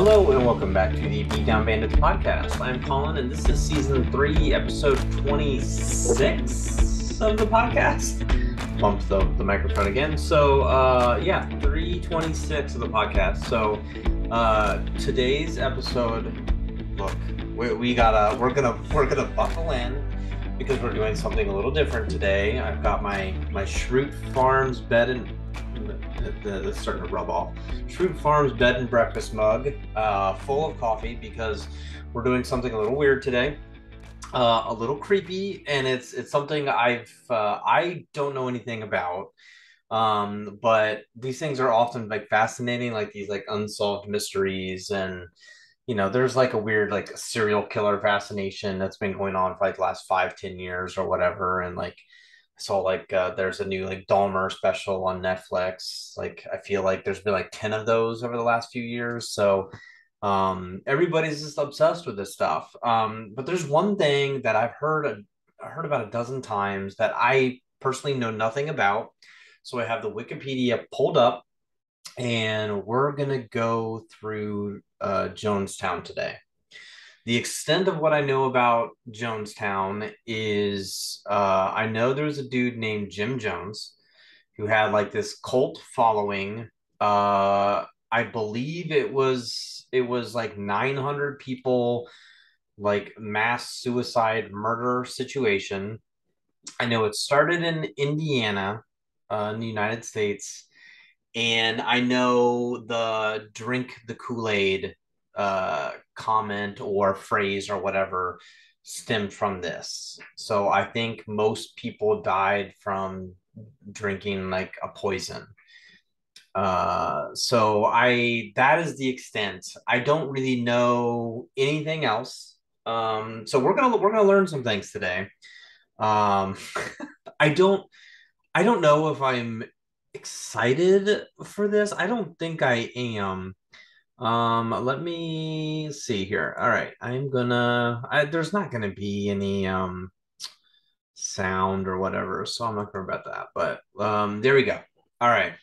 Hello and welcome back to the Beatdown Bandits podcast. I'm Colin, and this is season 3, episode 26 of the podcast. Bumped the microphone again. So, 326 of the podcast. So, today's episode. Look, we're gonna buckle in because we're doing something a little different today. I've got my Shroot Farms bed and that's starting to rub off. Shroot Farms bed and breakfast mug, full of coffee because we're doing something a little weird today, a little creepy, and it's something I don't know anything about. But these things are often like fascinating, like these like unsolved mysteries, and there's like a weird like serial killer fascination that's been going on for like the last 5-10 years or whatever, and like I saw like there's a new like Dahmer special on Netflix. Like I feel like there's been like 10 of those over the last few years. So everybody's just obsessed with this stuff. But there's one thing that I heard about a dozen times that I personally know nothing about. So I have the Wikipedia pulled up, and we're gonna go through Jonestown today. The extent of what I know about Jonestown is I know there was a dude named Jim Jones who had like this cult following. I believe it was like 900 people, like mass suicide murder situation. I know it started in Indiana, in the United States, and I know the drink the Kool-Aid comment or phrase or whatever stemmed from this. So I think most people died from drinking like a poison. So I that is the extent. I don't really know anything else. So we're gonna learn some things today. Um, I don't I don't know if I'm excited for this. I don't think I am. Let me see here. All right, there's not gonna be any sound or whatever, so I'm not gonna about that. But there we go. All right.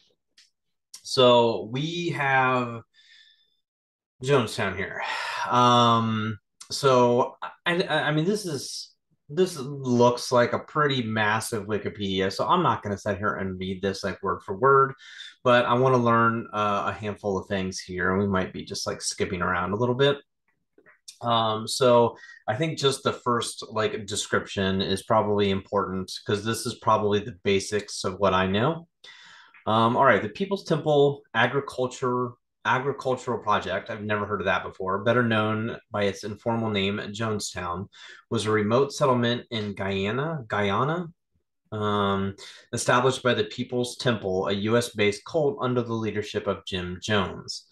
So we have Jonestown here. Um, so I mean this looks like a pretty massive Wikipedia, so I'm not going to sit here and read this like word for word, but I want to learn a handful of things here, and we might be just like skipping around a little bit. So I think just the first like description is probably important because this is probably the basics of what I know. All right, the People's Temple Agricultural Project, I've never heard of that before, better known by its informal name, Jonestown, was a remote settlement in Guyana, um, established by the People's Temple, a U.S.-based cult under the leadership of Jim Jones.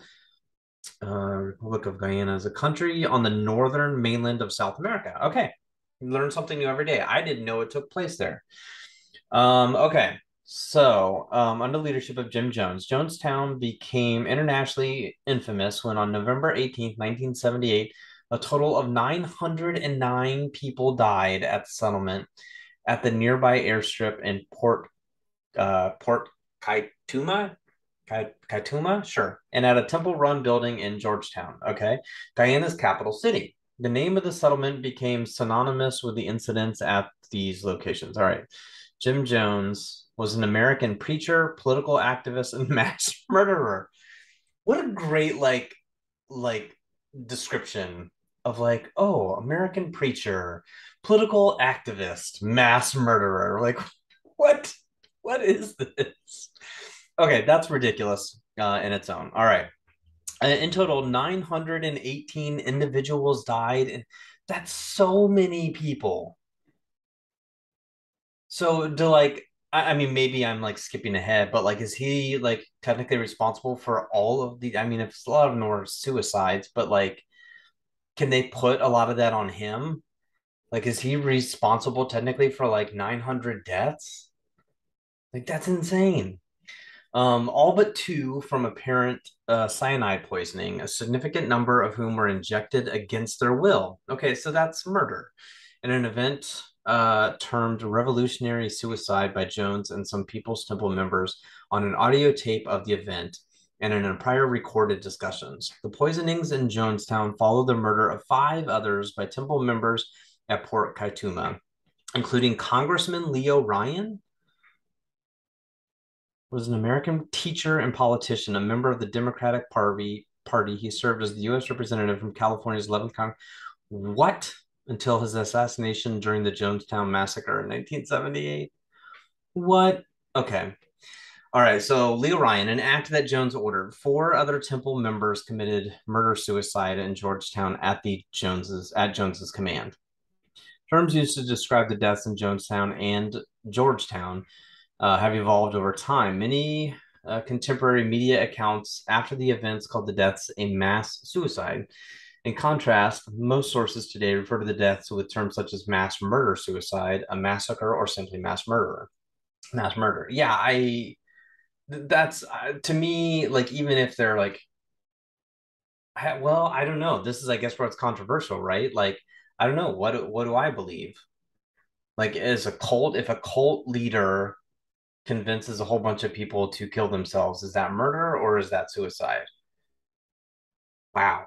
Republic of Guyana is a country on the northern mainland of South America. Okay, learn something new every day. I didn't know it took place there. Okay. So, under the leadership of Jim Jones, Jonestown became internationally infamous when on November 18th, 1978, a total of 909 people died at the settlement at the nearby airstrip in Port Kaituma, Kaituma, sure, and at a temple-run building in Georgetown. Okay, Guyana's capital city. The name of the settlement became synonymous with the incidents at these locations. All right. Jim Jones was an American preacher, political activist, and mass murderer. What a great like description of like, oh, American preacher, political activist, mass murderer. Like, what? What is this? Okay, that's ridiculous in its own. All right. In total, 918 individuals died, and that's so many people. So do like I mean maybe I'm like skipping ahead, but like is he like technically responsible for all of the I mean if a lot of them were suicides, but like can they put a lot of that on him? Like is he responsible technically for like 900 deaths? Like that's insane. All but two from apparent cyanide poisoning, a significant number of whom were injected against their will. Okay, so that's murder. In an event termed Revolutionary Suicide by Jones and some People's Temple members on an audio tape of the event, and in prior recorded discussions. The poisonings in Jonestown followed the murder of 5 others by Temple members at Port Kaituma, including Congressman Leo Ryan, was an American teacher and politician, a member of the Democratic Party. He served as the U.S. representative from California's 11th Congress. What? Until his assassination during the Jonestown massacre in 1978. What? Okay. All right. So Leo Ryan, an act that Jones ordered. 4 other Temple members committed murder-suicide in Georgetown at Jones's command. Terms used to describe the deaths in Jonestown and Georgetown have evolved over time. Many contemporary media accounts after the events called the deaths a mass suicide. In contrast, most sources today refer to the deaths with terms such as mass murder suicide, a massacre, or simply mass murder. Mass murder. Yeah, that's to me, like, even if they're like, well, I don't know. This is, I guess, where it's controversial, right? Like, I don't know. What do I believe? Like, as a cult, if a cult leader convinces a whole bunch of people to kill themselves, is that murder or is that suicide? Wow.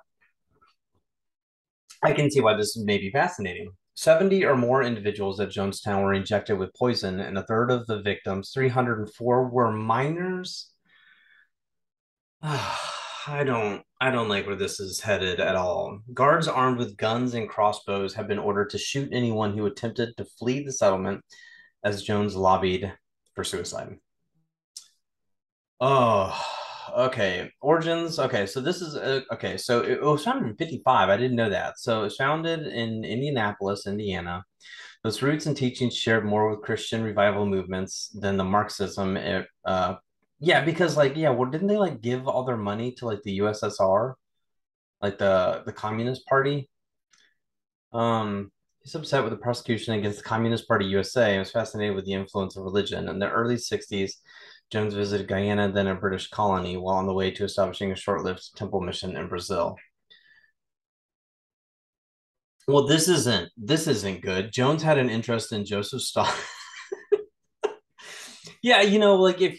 I can see why this may be fascinating. 70 or more individuals at Jonestown were injected with poison, and a third of the victims, 304, were minors. I don't like where this is headed at all. Guards armed with guns and crossbows have been ordered to shoot anyone who attempted to flee the settlement as Jones lobbied for suicide. Oh, okay. Origins. Okay, so this is okay. So it was founded in 55. I didn't know that. So it was founded in Indianapolis, Indiana. Those roots and teachings shared more with Christian revival movements than the Marxism. Yeah, because like, yeah, well, didn't they like give all their money to like the USSR, like the Communist Party? He's upset with the prosecution against the Communist Party USA and was fascinated with the influence of religion. In the early 60s, Jones visited Guyana, then a British colony, while on the way to establishing a short-lived temple mission in Brazil. Well, this isn't good. Jones had an interest in Joseph Stalin. Yeah, like if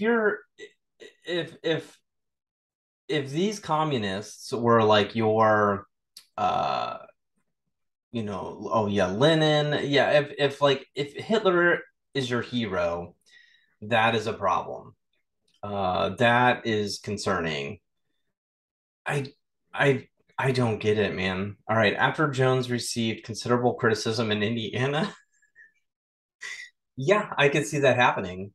these communists were like your uh oh yeah, Lenin, yeah, if Hitler is your hero, that is a problem. That is concerning. I I I don't get it, man. All right, after Jones received considerable criticism in Indiana, yeah, I could see that happening.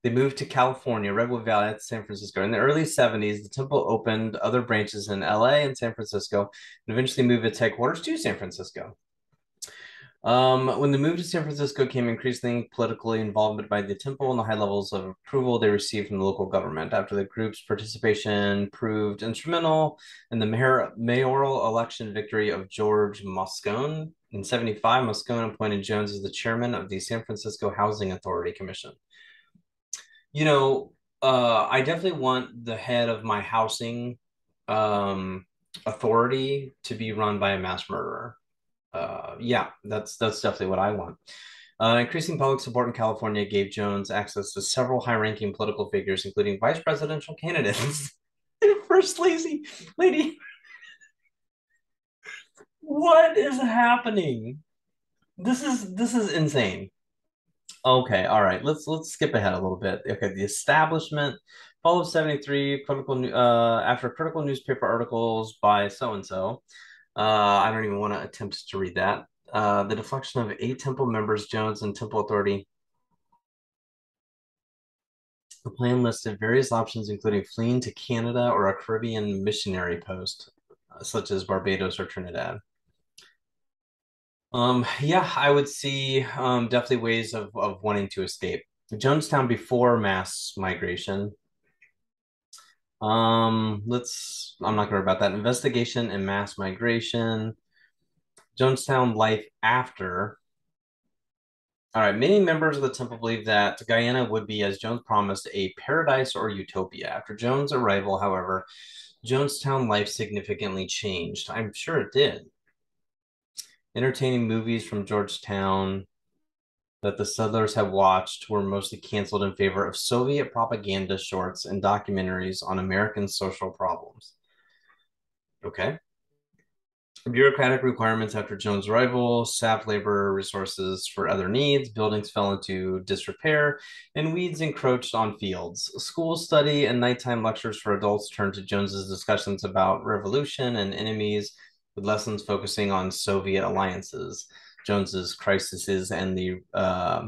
They moved to California, Redwood Valley, at San Francisco. In the early 70s, the temple opened other branches in LA and San Francisco, and eventually moved its headquarters to San Francisco. When the move to San Francisco came increasing political involvement by the temple and the high levels of approval they received from the local government. After the group's participation proved instrumental in the mayoral election victory of George Moscone in 75, Moscone appointed Jones as the chairman of the San Francisco Housing Authority Commission. You know, I definitely want the head of my housing authority to be run by a mass murderer. Yeah, that's definitely what I want. Increasing public support in California gave Jones access to several high-ranking political figures, including vice presidential candidates. First lady, what is happening? This is insane. Okay, all right. Let's skip ahead a little bit. Okay, the establishment, fall of 73, after critical newspaper articles by so and so. I don't even want to attempt to read that. The deflection of 8 temple members, Jones and Temple Authority. The plan listed various options, including fleeing to Canada or a Caribbean missionary post, such as Barbados or Trinidad. Yeah, I would see definitely ways of wanting to escape. Jonestown before mass migration. I'm not gonna worry about that. Investigation and mass migration. Jonestown life after. All right, many members of the temple believe that Guyana would be, as Jones promised, a paradise or utopia. After Jones' arrival, however, Jonestown life significantly changed. I'm sure it did. Entertaining movies from Georgetown. that the settlers had watched were mostly canceled in favor of Soviet propaganda shorts and documentaries on American social problems. Okay. Bureaucratic requirements after Jones' arrival sapped labor resources for other needs. Buildings fell into disrepair, and weeds encroached on fields. School study and nighttime lectures for adults turned to Jones's discussions about revolution and enemies, with lessons focusing on Soviet alliances, Jones's crises, and the uh,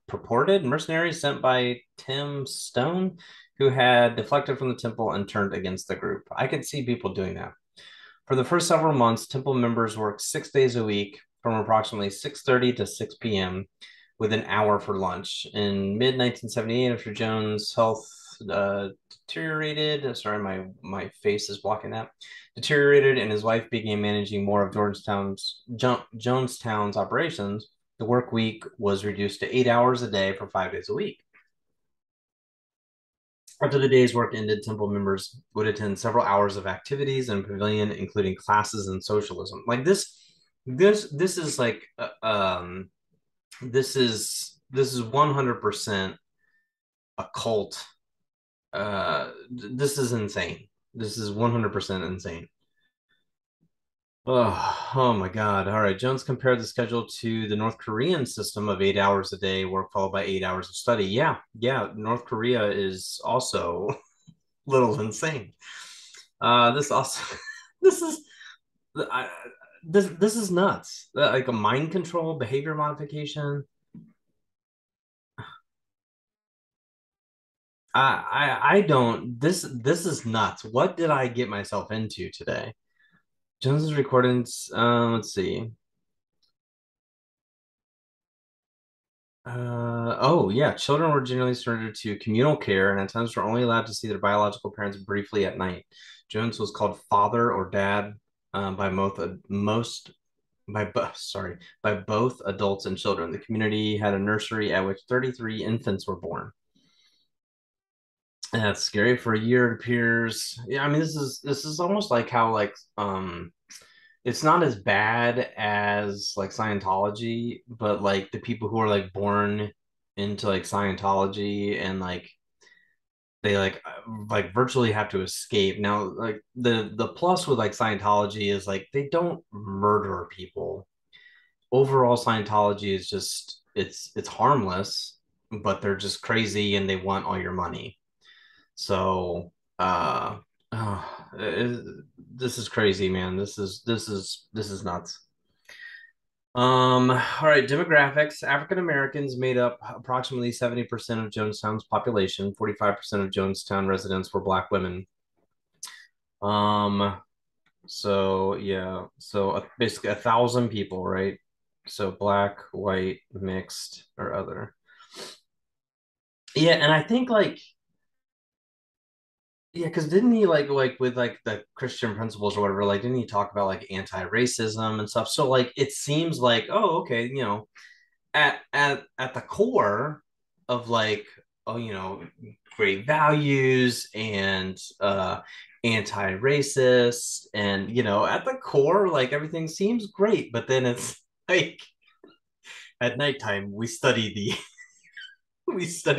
purported mercenaries sent by Tim Stone, who had deflected from the temple and turned against the group. I could see people doing that. For the first several months, temple members worked 6 days a week from approximately 6:30 to 6 p.m. with an hour for lunch. In mid-1978, after Jones' health deteriorated, sorry, my face is blocking that, deteriorated, and his wife began managing more of Jonestown's operations, the work week was reduced to 8 hours a day for 5 days a week. After the day's work ended, temple members would attend several hours of activities in pavilion, including classes in socialism. Like this is like this is 100% a cult. This is insane. This is 100% insane. Oh my God. All right. Jones compared the schedule to the North Korean system of 8 hours a day, work followed by 8 hours of study. Yeah. Yeah. North Korea is also a little insane. This also, this is, I, this is nuts. Like a mind control, behavior modification. I don't. This is nuts. What did I get myself into today? Jones's recordings. Let's see. Oh yeah, children were generally surrendered to communal care and at times were only allowed to see their biological parents briefly at night. Jones was called father or dad by by both adults and children. The community had a nursery at which 33 infants were born. And that's scary. For a year, it appears. Yeah, I mean, this is almost like how it's not as bad as like Scientology, but like the people who are like born into like Scientology and they like virtually have to escape. Now, like the plus with like Scientology is like they don't murder people. Overall, Scientology is just it's harmless, but they're just crazy and they want all your money. So, it, this is crazy, man. This is nuts. All right, demographics. African Americans made up approximately 70% of Jonestown's population. 45% of Jonestown residents were Black women. Um, so yeah, so basically 1,000 people, right? So black, white, mixed, or other. Yeah, and I think like yeah, because didn't he like with like the Christian principles or whatever, like didn't he talk about like anti-racism and stuff? So like it seems like, oh, okay, at the core of like, oh, great values and anti-racist and at the core, like everything seems great, but then it's like at nighttime we study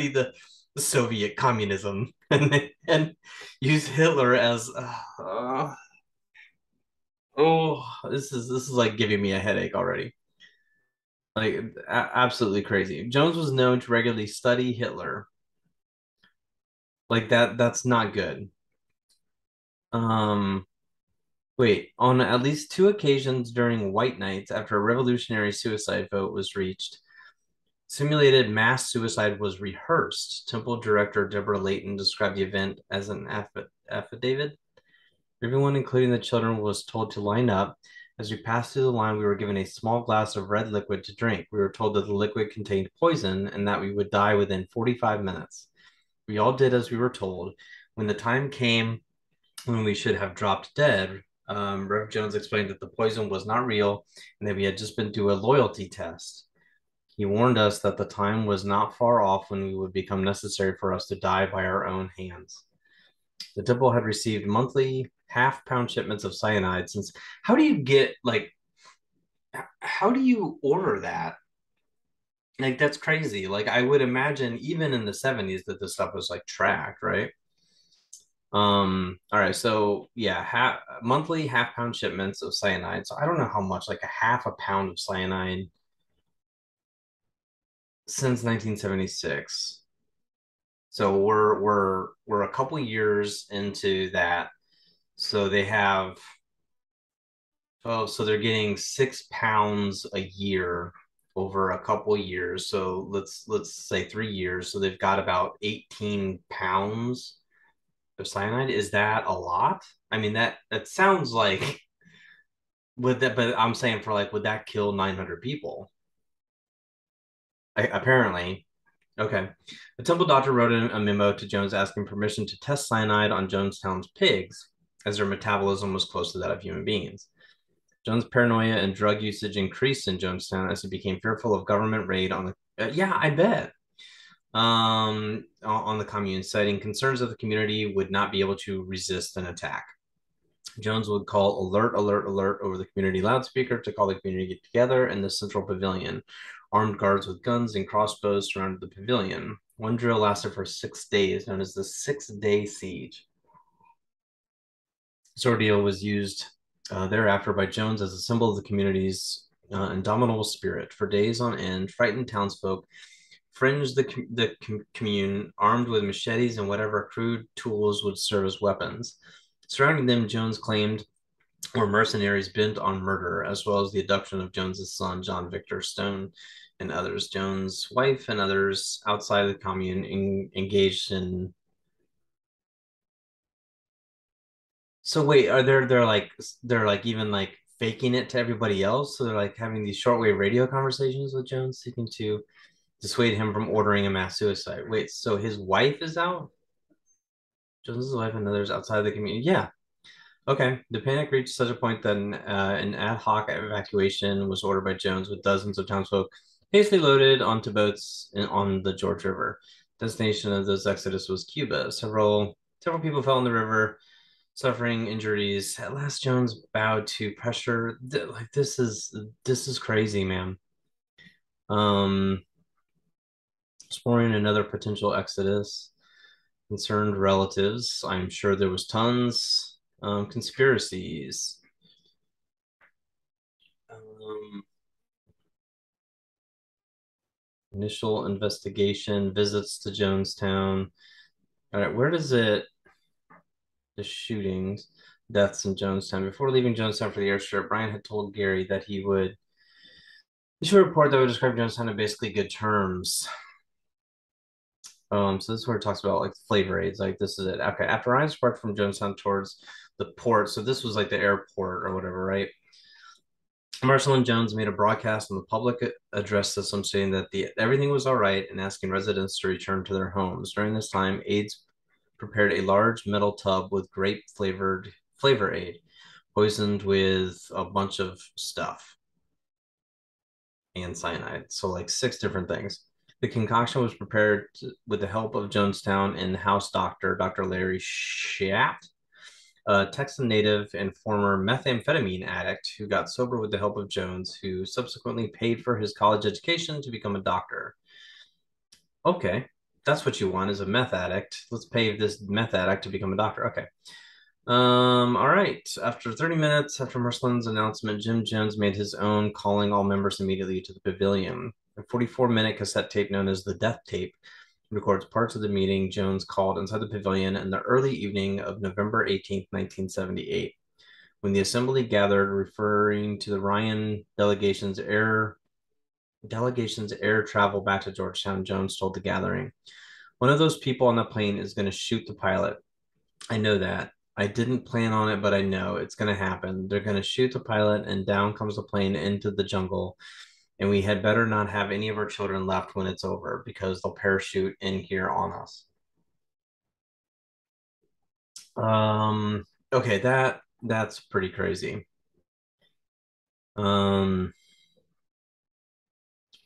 the Soviet communism and use Hitler as oh, this is like giving me a headache already. Like absolutely crazy. Jones was known to regularly study Hitler. Like that's not good. Um Wait, on at least two occasions during White Nights after a revolutionary suicide vote was reached, simulated mass suicide was rehearsed. Temple director Deborah Layton described the event as an affidavit. Everyone, including the children, was told to line up. As we passed through the line, we were given a small glass of red liquid to drink. We were told that the liquid contained poison and that we would die within 45 minutes. We all did as we were told. When the time came when we should have dropped dead, Rev Jones explained that the poison was not real and that we had just been through a loyalty test. He warned us that the time was not far off when we would become necessary for us to die by our own hands. The temple had received monthly half-pound shipments of cyanide since how do you get like how do you order that? Like that's crazy. Like I would imagine even in the 70s that this stuff was like tracked, right? All right, so yeah, monthly half-pound shipments of cyanide. So I don't know how much, like a half a pound of cyanide since 1976. So we're a couple years into that. So they have so they're getting 6 pounds a year over a couple years. So let's say 3 years. So they've got about 18 pounds of cyanide. Is that a lot? I mean, that sounds like would that, but I'm saying for like, would that kill 900 people? Apparently. Okay. The temple doctor wrote in a memo to Jones asking permission to test cyanide on Jonestown's pigs, as their metabolism was close to that of human beings. Jones' paranoia and drug usage increased in Jonestown as he became fearful of government raid on the. Yeah, I bet. On the commune, citing concerns that the community would not be able to resist an attack. Jones would call alert, alert, alert over the community loudspeaker to call the community to get together in the central pavilion. Armed guards with guns and crossbows surrounded the pavilion. One drill lasted for 6 days, known as the 6 Day Siege. This ordeal was used thereafter by Jones as a symbol of the community's indomitable spirit. For days on end, frightened townsfolk fringed the commune, armed with machetes and whatever crude tools would serve as weapons. Surrounding them, Jones claimed, were mercenaries bent on murder, as well as the abduction of Jones's son, John Victor Stone, and others. Jones' wife and others outside of the commune engaged in. So wait, are they're like even like faking it to everybody else? So they're like having these shortwave radio conversations with Jones, seeking to dissuade him from ordering a mass suicide. Wait, so his wife is out? Jones's wife and others outside the community. Yeah, okay. The panic reached such a point that an ad hoc evacuation was ordered by Jones with dozens of townsfolk hastily loaded onto boats on the George River. Destination of this exodus was Cuba. Several people fell in the river, suffering injuries. At last, Jones bowed to pressure. Like this is crazy, man. Um, exploring another potential exodus concerned relatives. I'm sure there was tons. Conspiracies. Um, initial investigation, visits to Jonestown. All right, where does it, the shootings, deaths in Jonestown? Before leaving Jonestown for the airstrip, Brian had told Gary that he would issue a report that would describe Jonestown in basically good terms. So this is where it talks about like flavor aids. Like this is it. Okay, after Ryan sparked from Jonestown towards the port, so this was like the airport or whatever, right? Marshall and Jones made a broadcast on the public address system stating that everything was all right and asking residents to return to their homes. During this time, aides prepared a large metal tub with grape flavored flavor aid, poisoned with a bunch of stuff and cyanide. So like six different things. The concoction was prepared with the help of Jonestown and the house doctor, Dr. Larry Shaft, a Texan native and former methamphetamine addict who got sober with the help of Jones, who subsequently paid for his college education to become a doctor. Okay, that's what you want is a meth addict. Let's pay this meth addict to become a doctor. Okay. All right. After 30 minutes after Mercelin's announcement, Jim Jones made his own, calling all members immediately to the pavilion. A 44-minute cassette tape known as the Death Tape records parts of the meeting Jones called inside the pavilion in the early evening of November 18th, 1978. When the assembly gathered, referring to the Ryan delegation's air travel back to Georgetown, Jones told the gathering, "One of those people on the plane is going to shoot the pilot. I know that. I didn't plan on it, but I know it's going to happen. They're going to shoot the pilot, and down comes the plane into the jungle. And we had better not have any of our children left when it's over because they'll parachute in here on us." Okay, that's pretty crazy. Um,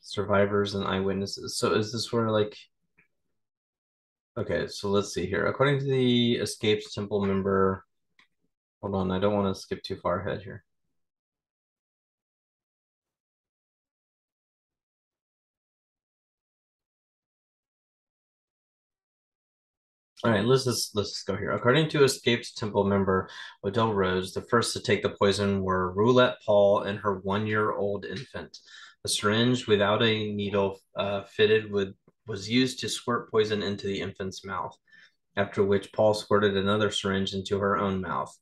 survivors and eyewitnesses. So is this where like, okay, so let's see here. According to the escaped temple member, hold on, I don't want to skip too far ahead here. All right, let's just go here. According to escaped temple member Odell Rose, the first to take the poison were Roulette Paul and her 1-year-old infant. A syringe without a needle fitted with was used to squirt poison into the infant's mouth, after which Paul squirted another syringe into her own mouth.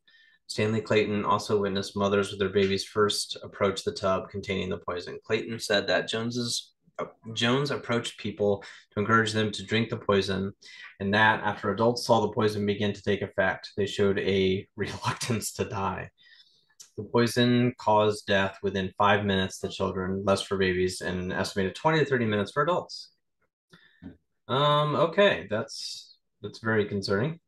Stanley Clayton also witnessed mothers with their babies first approach the tub containing the poison. Clayton said that Jones approached people to encourage them to drink the poison, and that after adults saw the poison begin to take effect, they showed a reluctance to die. The poison caused death within 5 minutes to children, less for babies, and an estimated 20 to 30 minutes for adults. Okay, that's very concerning.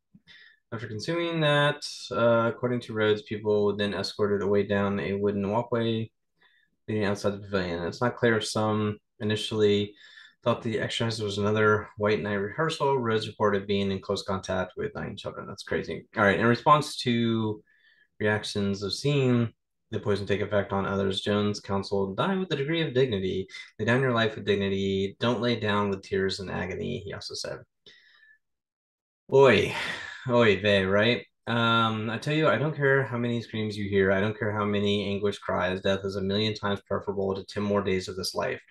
After consuming that, according to Rhodes, people then escorted away down a wooden walkway leading outside the pavilion. It's not clear if some initially thought the exercise was another white night rehearsal. Rhodes reported being in close contact with 9 children. That's crazy. All right. In response to reactions of seeing the poison take effect on others, Jones counseled, die with a degree of dignity. Lay down your life with dignity. Don't lay down with tears and agony, he also said. Oy, oy vey, right? I tell you, I don't care how many screams you hear. I don't care how many anguish cries. Death is a million times preferable to 10 more days of this life.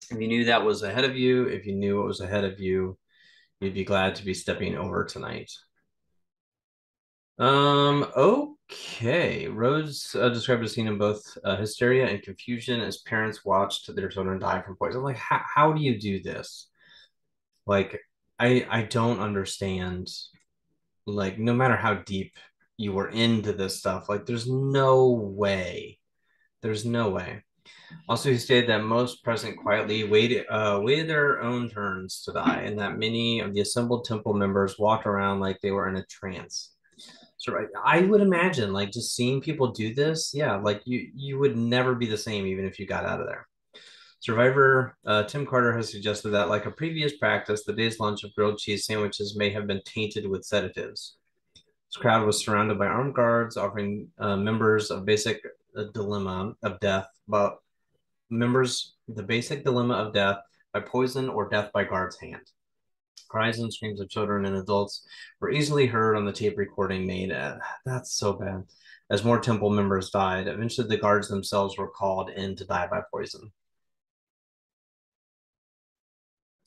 If you knew that was ahead of you, if you knew what was ahead of you, you'd be glad to be stepping over tonight. Okay. Rhodes described a scene of both hysteria and confusion as parents watched their children die from poison. Like, how do you do this? Like, I don't understand. Like, no matter how deep you were into this stuff, like, there's no way. There's no way. Also, he stated that most present quietly waited their own turns to die, and that many of the assembled temple members walked around like they were in a trance. So I would imagine, like, just seeing people do this, yeah, like you would never be the same even if you got out of there. Survivor Tim Carter has suggested that, like a previous practice, the day's lunch of grilled cheese sandwiches may have been tainted with sedatives. This crowd was surrounded by armed guards, offering members of basic dilemma of death, but members the basic dilemma of death by poison or death by guard's hand. Cries and screams of children and adults were easily heard on the tape recording made. That's so bad. As more temple members died, eventually the guards themselves were called in to die by poison.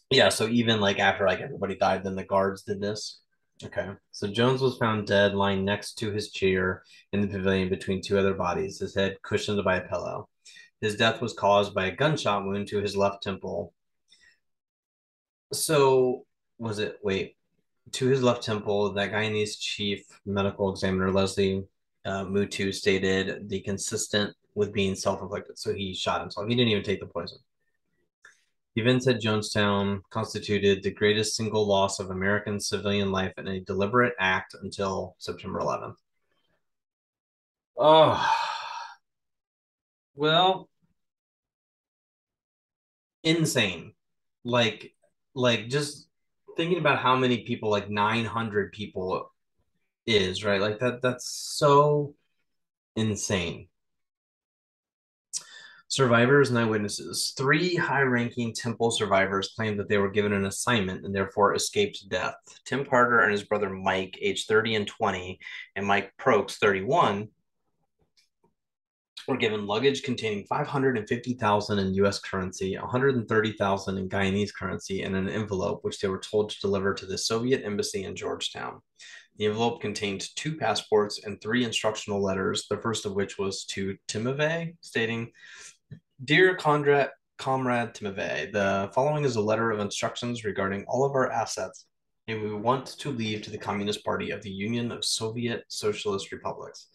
Yeah, so even like after like everybody died, then the guards did this. Okay. So Jones was found dead, lying next to his chair in the pavilion between two other bodies, his head cushioned by a pillow. His death was caused by a gunshot wound to his left temple. So was it, wait, to his left temple, that Guyanese chief medical examiner, Leslie Mutu, stated the consistent with being self-inflicted. So he shot himself. He didn't even take the poison. The events at Jonestown constituted the greatest single loss of American civilian life in a deliberate act until September 11th. Oh, well, insane. Like, like just thinking about how many people, like 900 people is, right? Like that's so insane. Survivors and eyewitnesses. 3 high-ranking temple survivors claimed that they were given an assignment and therefore escaped death. Tim Carter and his brother Mike, aged 30 and 20, and Mike Prokes, 31, were given luggage containing 550,000 in US currency, 130,000 in Guyanese currency, and an envelope which they were told to deliver to the Soviet embassy in Georgetown. The envelope contained 2 passports and 3 instructional letters, the first of which was to Timove, stating, Dear Comrade Timove, the following is a letter of instructions regarding all of our assets, and we want to leave to the Communist Party of the Union of Soviet Socialist Republics,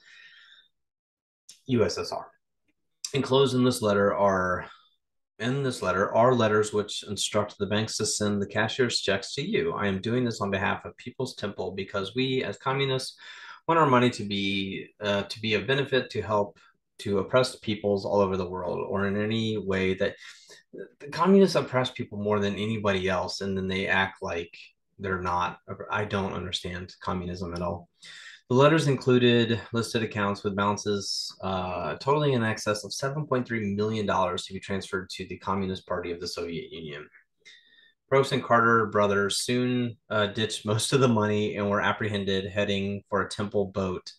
USSR. Enclosed in this letter are letters which instruct the banks to send the cashier's checks to you. I am doing this on behalf of People's Temple because we, as communists, want our money to be of benefit to help to oppressed peoples all over the world, or in any way that the communists oppress people more than anybody else, and then they act like they're not. I don't understand communism at all. The letters included listed accounts with balances totaling in excess of $7.3 million to be transferred to the Communist Party of the Soviet Union. Brooks and Carter brothers soon ditched most of the money and were apprehended heading for a temple boat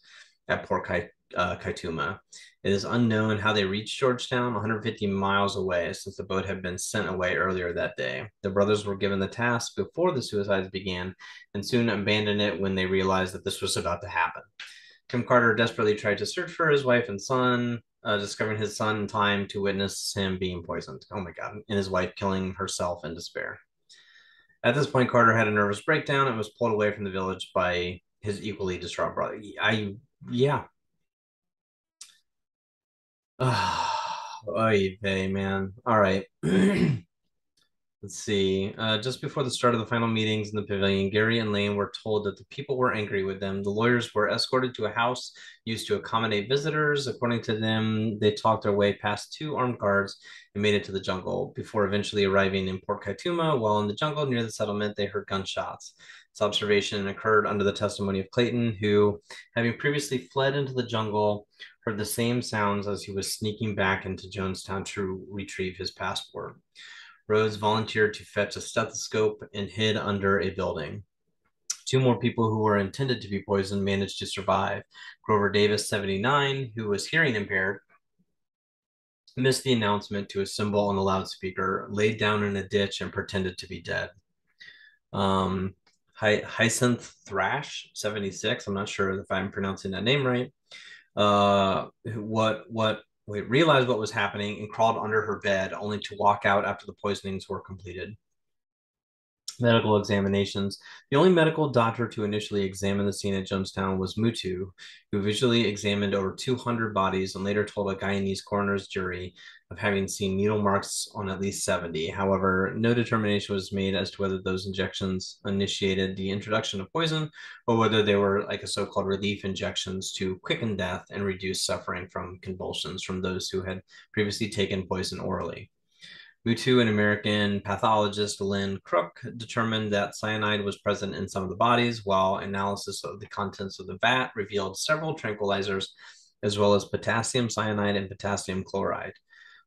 at Port Kaituma. It is unknown how they reached Georgetown, 150 miles away, since the boat had been sent away earlier that day. The brothers were given the task before the suicides began and soon abandoned it when they realized that this was about to happen. Tim Carter desperately tried to search for his wife and son, discovering his son in time to witness him being poisoned. Oh my God. And his wife killing herself in despair. At this point, Carter had a nervous breakdown and was pulled away from the village by his equally distraught brother. Yeah. Oy vey, man. All right. Let's see. Just before the start of the final meetings in the pavilion, Gary and Lane were told that the people were angry with them. The lawyers were escorted to a house used to accommodate visitors. According to them, they talked their way past two armed guards and made it to the jungle before eventually arriving in Port Kaituma. While in the jungle near the settlement, they heard gunshots. This observation occurred under the testimony of Clayton, who, having previously fled into the jungle, heard the same sounds as he was sneaking back into Jonestown to retrieve his passport. Rhodes volunteered to fetch a stethoscope and hid under a building. Two more people who were intended to be poisoned managed to survive. Grover Davis, 79, who was hearing impaired, missed the announcement to a symbol on the loudspeaker, laid down in a ditch, and pretended to be dead. Hyacinth Thrash, 76, I'm not sure if I'm pronouncing that name right, realized what was happening and crawled under her bed, only to walk out after the poisonings were completed. Medical examinations. The only medical doctor to initially examine the scene at Jonestown was Mutu, who visually examined over 200 bodies and later told a Guyanese coroner's jury of having seen needle marks on at least 70. However, no determination was made as to whether those injections initiated the introduction of poison or whether they were like a so-called relief injections to quicken death and reduce suffering from convulsions from those who had previously taken poison orally. Mutu and American pathologist Lynn Crook determined that cyanide was present in some of the bodies, while analysis of the contents of the vat revealed several tranquilizers, as well as potassium cyanide and potassium chloride.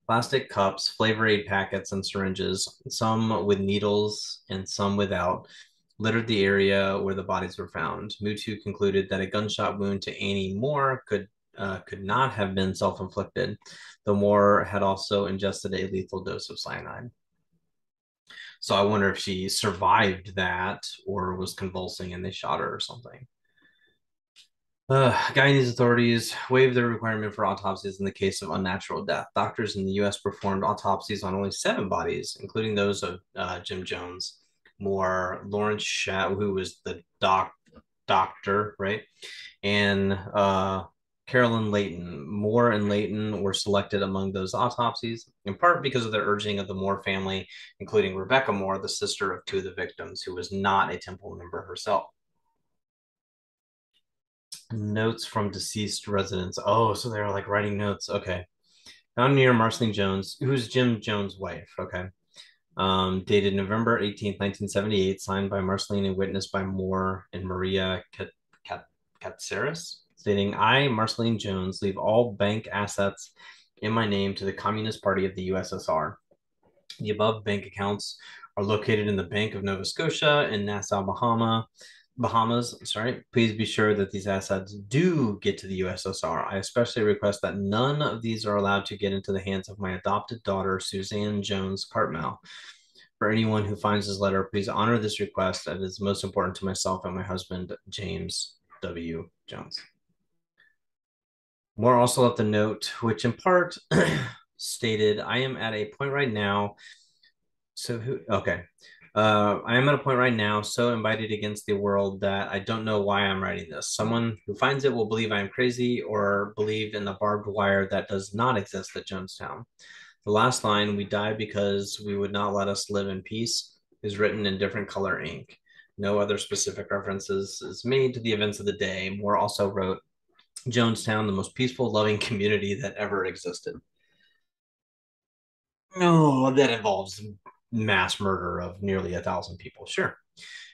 Plastic cups, flavor aid packets, and syringes, some with needles and some without, littered the area where the bodies were found. Mutu concluded that a gunshot wound to Annie Moore could not have been self-inflicted, though Moore had also ingested a lethal dose of cyanide. So I wonder if she survived that or was convulsing and they shot her or something. Guyanese authorities waived the requirement for autopsies in the case of unnatural death. Doctors in the U.S. performed autopsies on only 7 bodies, including those of Jim Jones, Moore, Lawrence Shaw, who was the doctor, right? And Carolyn Layton. Moore and Layton were selected among those autopsies, in part because of the urging of the Moore family, including Rebecca Moore, the sister of 2 of the victims, who was not a Temple member herself. Notes from deceased residents. Oh, so they were like writing notes. Okay. Found near Marceline Jones, who's Jim Jones' wife. Okay. Dated November 18th, 1978, signed by Marceline and witnessed by Moore and Maria Katsaris, stating, I, Marceline Jones, leave all bank assets in my name to the Communist Party of the USSR. The above bank accounts are located in the Bank of Nova Scotia in Nassau, Bahamas. Sorry. Please be sure that these assets do get to the USSR. I especially request that none of these are allowed to get into the hands of my adopted daughter, Suzanne Jones Cartmel. For anyone who finds this letter, please honor this request that is most important to myself and my husband, James W. Jones. Moore also left a note, which in part stated, I am at a point right now. I am at a point right now so invited against the world that I don't know why I'm writing this. Someone who finds it will believe I am crazy or believe in the barbed wire that does not exist at Jonestown. The last line, we die because we would not let us live in peace, is written in different color ink. No other specific references is made to the events of the day. Moore also wrote, Jonestown, the most peaceful, loving community that ever existed. Oh, that involves mass murder of nearly 1,000 people. Sure.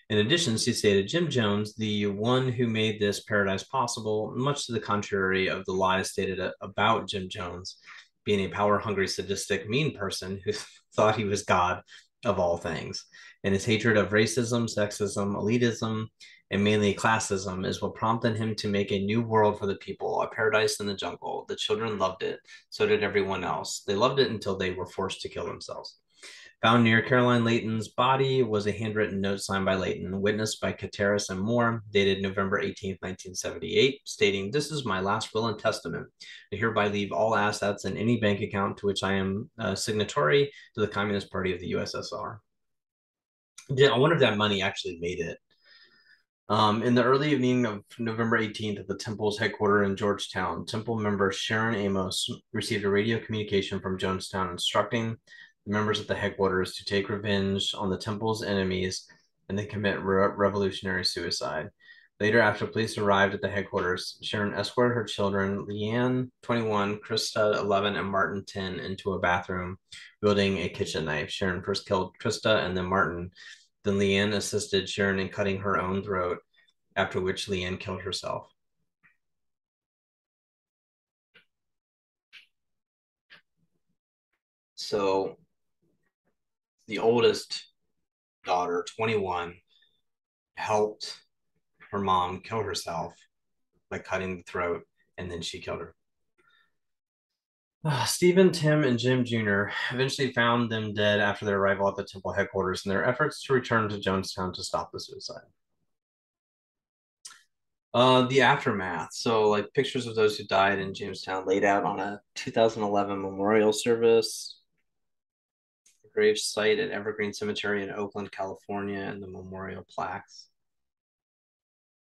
In addition, she stated, Jim Jones, the one who made this paradise possible, much to the contrary of the lies stated about Jim Jones, being a power-hungry, sadistic, mean person who thought he was God, of all things. And his hatred of racism, sexism, elitism, and mainly classism is what prompted him to make a new world for the people, a paradise in the jungle. The children loved it. So did everyone else. They loved it until they were forced to kill themselves. Found near Caroline Layton's body was a handwritten note signed by Layton, witnessed by Cateris and Moore, dated November 18th, 1978, stating, "This is my last will and testament. I hereby leave all assets in any bank account to which I am a signatory to the Communist Party of the USSR." Yeah, I wonder if that money actually made it. In the early evening of November 18th at the Temple's headquarters in Georgetown, Temple member Sharon Amos received a radio communication from Jonestown instructing the members of the headquarters to take revenge on the Temple's enemies and then commit revolutionary suicide. Later, after police arrived at the headquarters, Sharon escorted her children, Leanne, 21, Krista, 11, and Martin, 10, into a bathroom, wielding a kitchen knife. Sharon first killed Krista and then Martin. Then Leanne assisted Sharon in cutting her own throat, after which Leanne killed herself. So the oldest daughter, 21, helped her mom kill herself by cutting the throat, and then she killed her. Stephen, Tim, and Jim Jr. eventually found them dead after their arrival at the Temple headquarters in their efforts to return to Jonestown to stop the suicide. The aftermath. So, like pictures of those who died in Jamestown laid out on a 2011 memorial service, grave site at Evergreen Cemetery in Oakland, California, and the memorial plaques.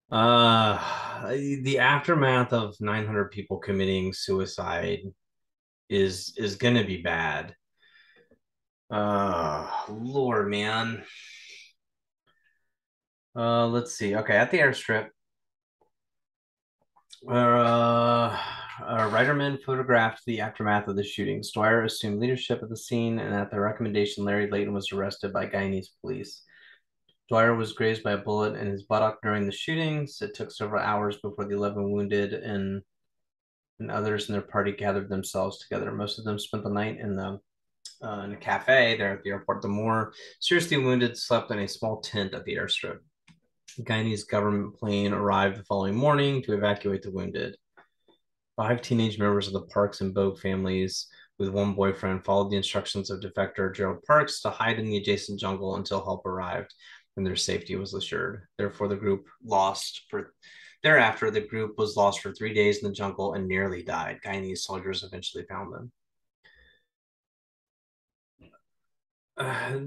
The aftermath of 900 people committing suicide is gonna be bad. Lord, man. Let's see. Okay, at the airstrip, Reiterman photographed the aftermath of the shooting. Dwyer assumed leadership of the scene, and at the recommendation, Larry Layton was arrested by Guyanese police. Dwyer was grazed by a bullet in his buttock during the shootings. It took several hours before the 11 wounded and others in their party gathered themselves together. Most of them spent the night in a cafe there at the airport. The more seriously wounded slept in a small tent at the airstrip. The Guyanese government plane arrived the following morning to evacuate the wounded. 5 teenage members of the Parks and Bogue families, with one boyfriend, followed the instructions of defector Gerald Parks to hide in the adjacent jungle until help arrived and their safety was assured. Therefore, the group Thereafter, the group was lost for 3 days in the jungle and nearly died. Guyanese soldiers eventually found them.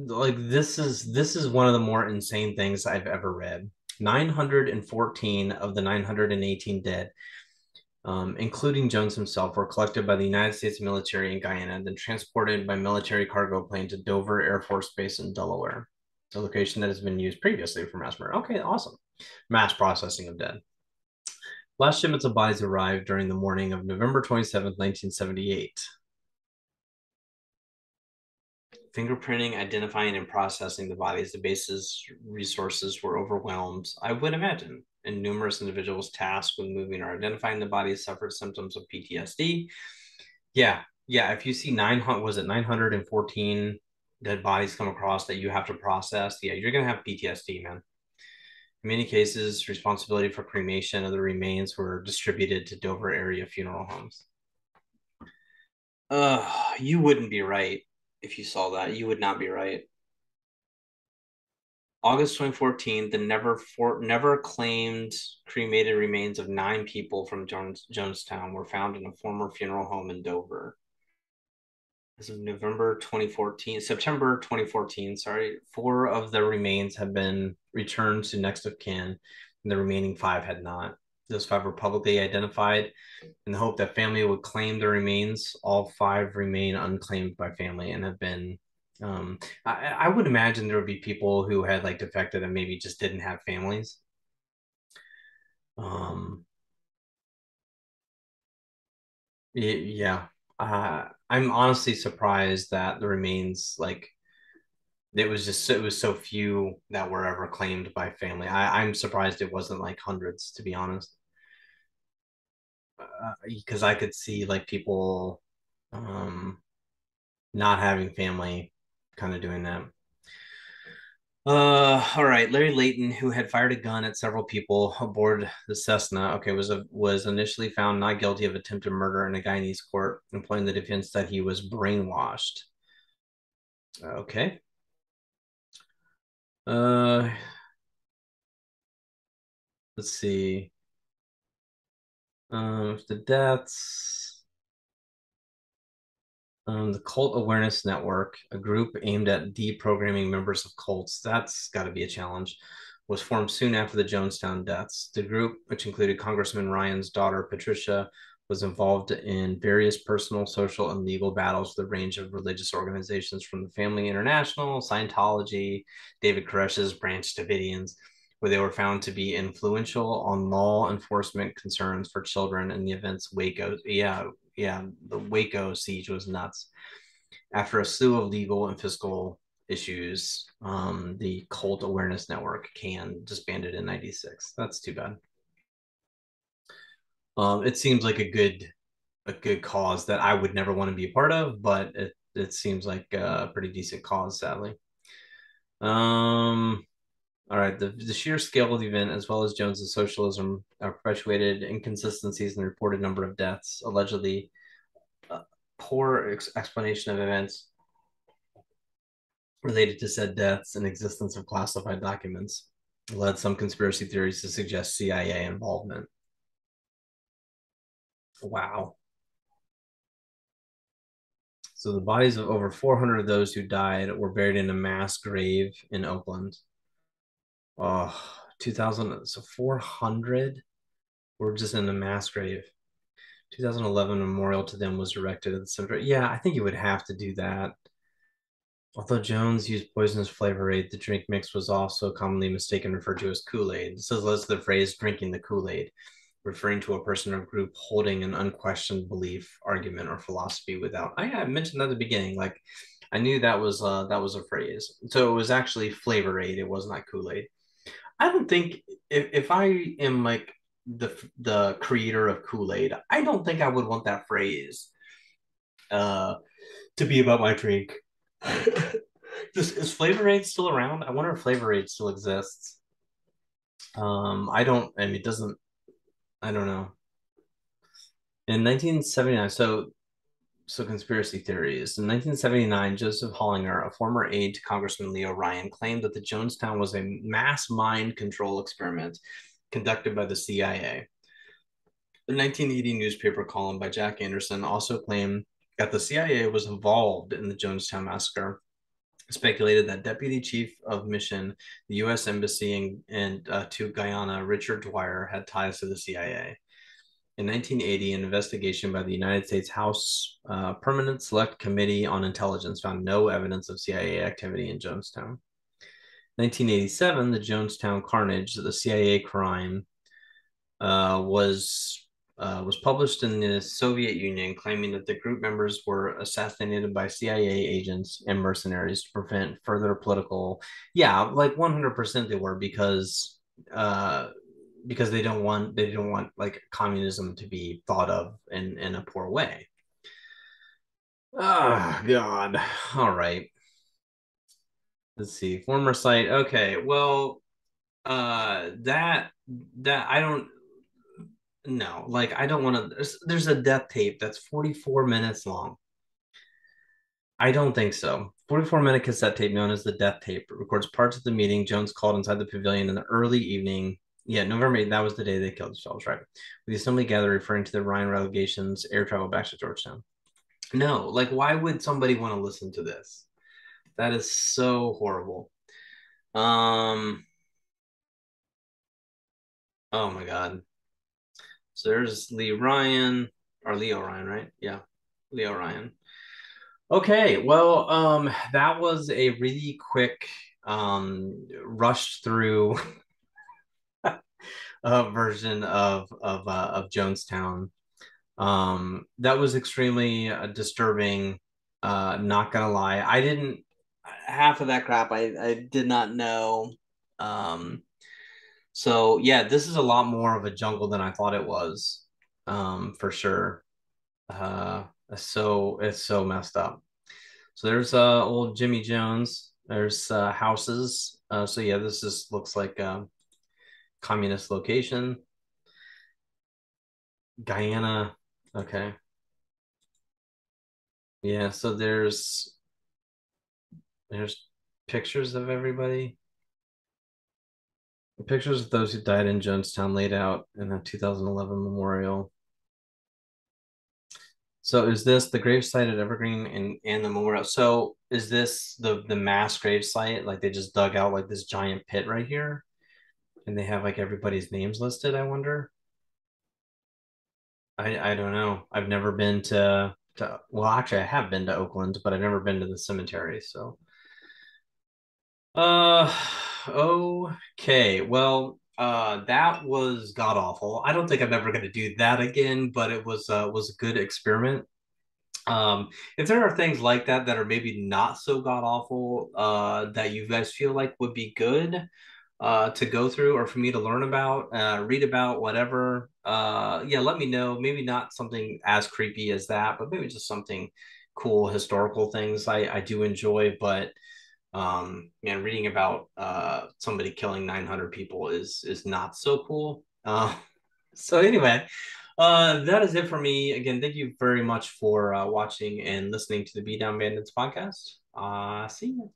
Like this is one of the more insane things I've ever read. 914 of the 918 dead, including Jones himself, were collected by the United States military in Guyana and then transported by military cargo plane to Dover Air Force Base in Delaware, a location that has been used previously for mass murder. Okay, awesome. Mass processing of dead. Last shipments of bodies arrived during the morning of November 27th, 1978. Fingerprinting, identifying, and processing the bodies, the base's resources were overwhelmed, I would imagine, and numerous individuals tasked with moving or identifying the bodies suffered symptoms of PTSD. Yeah, yeah. If you see 914 dead bodies come across that you have to process, yeah, you're gonna have PTSD, man. In many cases, responsibility for cremation of the remains were distributed to Dover area funeral homes. You wouldn't be right if you saw that. You would not be right. August 2014, the never claimed cremated remains of 9 people from Jonestown were found in a former funeral home in Dover. As of September 2014, sorry, 4 of the remains have been returned to next of kin, and the remaining 5 had not. Those 5 were publicly identified in the hope that family would claim the remains. All 5 remain unclaimed by family and have been. I would imagine there would be people who had like defected and maybe just didn't have families. Um, yeah. I'm honestly surprised that the remains like it was so few that were ever claimed by family. I'm surprised it wasn't like hundreds, to be honest, because I could see like people um not having family kind of doing that. All right. Larry Layton, who had fired a gun at several people aboard the Cessna, okay, was initially found not guilty of attempted murder in a Guyanese court, employing the defense that he was brainwashed. Okay. Uh, let's see. The deaths. The Cult Awareness Network, a group aimed at deprogramming members of cults, that's got to be a challenge, was formed soon after the Jonestown deaths. The group, which included Congressman Ryan's daughter, Patricia, was involved in various personal, social, and legal battles with a range of religious organizations from the Family International, Scientology, David Koresh's Branch Davidians, where they were found to be influential on law enforcement concerns for children in the events Waco. Yeah, the Waco siege was nuts. After a slew of legal and fiscal issues, the Cult Awareness Network can disbanded in '96. That's too bad. It seems like a good cause that I would never want to be a part of, but it seems like a pretty decent cause, sadly. Um, all right, the sheer scale of the event, as well as Jones's socialism, perpetuated inconsistencies in the reported number of deaths, allegedly uh, poor explanation of events related to said deaths, and existence of classified documents led some conspiracy theories to suggest CIA involvement. Wow. So the bodies of over 400 of those who died were buried in a mass grave in Oakland. Oh, 2000. So 400 were just in a mass grave. 2011 memorial to them was erected at the cemetery. Yeah, I think you would have to do that. Although Jones used poisonous flavor aid, the drink mix was also commonly mistaken referred to as Kool-Aid. This is less the phrase drinking the Kool-Aid, referring to a person or group holding an unquestioned belief, argument, or philosophy without. I mentioned at the beginning, like I knew that was a phrase. So it was actually flavor aid. It was not Kool-Aid. I don't think if I am like the creator of Kool-Aid, I don't think I would want that phrase uh to be about my drink. Is Flavor Aid still around? I wonder if Flavor Aid still exists. I don't. I mean, it doesn't. I don't know. In 1979, so conspiracy theories. In 1979, Joseph Hollinger, a former aide to Congressman Leo Ryan, claimed that the Jonestown was a mass mind control experiment conducted by the CIA. The 1980 newspaper column by Jack Anderson also claimed that the CIA was involved in the Jonestown massacre, speculated that Deputy Chief of Mission, the U.S. Embassy to Guyana, Richard Dwyer, had ties to the CIA. In 1980, an investigation by the United States House Permanent Select Committee on Intelligence found no evidence of CIA activity in Jonestown. 1987, the Jonestown carnage, the CIA crime, was published in the Soviet Union, claiming that the group members were assassinated by CIA agents and mercenaries to prevent further political. Yeah, like 100% they were because they don't want like communism to be thought of in a poor way. Oh God. All right. Let's see. Former site. Okay. Well, that I don't no, like I don't want to. There's a death tape that's 44 minutes long. I don't think so. 44-minute cassette tape known as the death tape records parts of the meeting Jones called inside the pavilion in the early evening. Yeah, November 8th, that was the day they killed themselves, right? With the assembly gathered referring to the Ryan relegation's air travel back to Georgetown. No, like why would somebody want to listen to this? That is so horrible. Um, oh my God. So there's Lee Ryan or Leo Ryan, right? Yeah, Leo Ryan. Okay, well, that was a really quick, rushed through version of Jonestown. That was extremely disturbing. Not gonna lie, I didn't half of that crap. I did not know. Um, so yeah, this is a lot more of a jungle than I thought it was. For sure. So it's so messed up. So there's old Jimmy Jones. There's houses. So yeah, this just looks like communist location. Guyana. Okay. Yeah, so there's pictures of everybody. Pictures of those who died in Jonestown laid out in the 2011 memorial. So is this the gravesite at Evergreen and the memorial? So is this the mass gravesite? Like they just dug out like this giant pit right here, and they have like everybody's names listed, I wonder. I don't know. I've never been to well, actually I have been to Oakland, but I've never been to the cemetery, so uh okay. Well, that was god awful. I don't think I'm ever gonna do that again, but it was a good experiment. If there are things like that that are maybe not so god awful, that you guys feel like would be good to go through or for me to learn about, read about, whatever, yeah, let me know. Maybe not something as creepy as that, but maybe just something cool, historical things I do enjoy. But man, reading about somebody killing 900 people is not so cool. So anyway, that is it for me. Again, thank you very much for watching and listening to the Be Down Bandits podcast. See you.